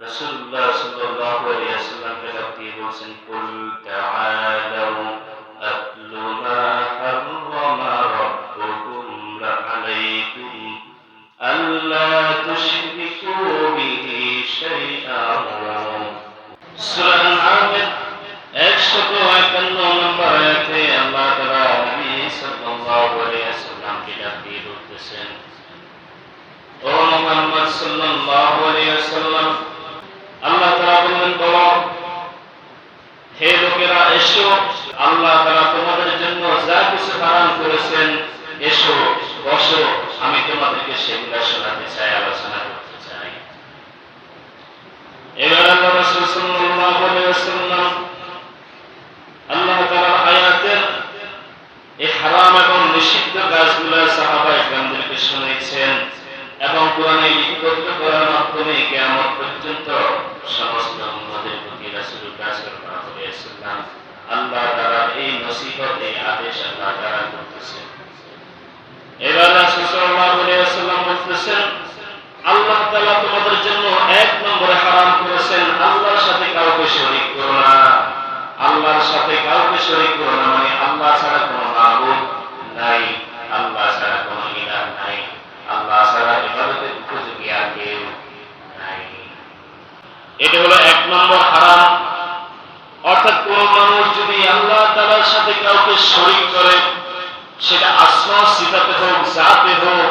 রাসূলুল্লাহ সাল্লাল্লাহু আলাইহি ওয়াসাল্লামকে ডাক দিয়ে বলছেন, কুল তাআলাউ আতলু মা হাররামা রাব্বুকুম আলাইকুম আল্লা তুশরিকু বিহি শাইআন। সূরা আল-আরাফের 151 নম্বর আয়াতে আল্লাহ তাআলা নবী সাল্লাল্লাহু আলাইহি ওয়াসাল্লামকে ডাক দিয়ে বলতেছেন, ও মুহাম্মদ সাল্লাল্লাহু আলাইহি ওয়াসাল্লাম, আল্লাহ তাআলা বলেন, বলো হে লোকেরা, এসো, আল্লাহ তাআলা তোমাদের জন্য যা কিছু হারাম করেছেন, এসো, বসো, আমি তোমাদেরকে সেগুলো শোনাতে চাই, আলোচনা করতে চাই। এবার আল্লাহ রাসূল সাল্লাল্লাহু আলাইহি ওয়াসাল্লাম আল্লাহ তাআলার আয়াতের এই হারাম এবং নিষিদ্ধ কাজগুলো সাহাবায়ে কেরামদেরকে শুনিয়েছেন এবং কোরআনে লিপিবদ্ধ করার মাধ্যমে কিয়ামত পর্যন্ত সমস্ত উম্মতের প্রতি রাসূল সাল্লাল্লাহু আলাইহি ওয়াসাল্লাম আল্লাহ তাআলার এই নসিহত, এই আদেশ আল্লাহ তাআলা করতেছেন। এবার রাসূল সাল্লাল্লাহু আলাইহি ওয়াসাল্লাম বলতেছেন, আল্লাহ তাআলা তোমাদের জন্য এক নম্বরে হারাম করেছেন আল্লাহর সাথে কাউকে শরীক করো না। আল্লাহর সাথে কাউকে শরীক করো না মানে আল্লাহ ছাড়া কোনো মাবুদ নাই, আল্লাহ ছাড়া কোনো ইলাহ নাই, আল্লাহ ছাড়া ইবাদতের উপযোগী আর কেউ নাই। এটা হলো এক নম্বর হারাম। অর্থাৎ কোন মানুষ যদি আল্লাহ তাআলার সাথে কাউকে শরীক করে, সেটা আসমা সিফাতে হোক, জাতে হোক,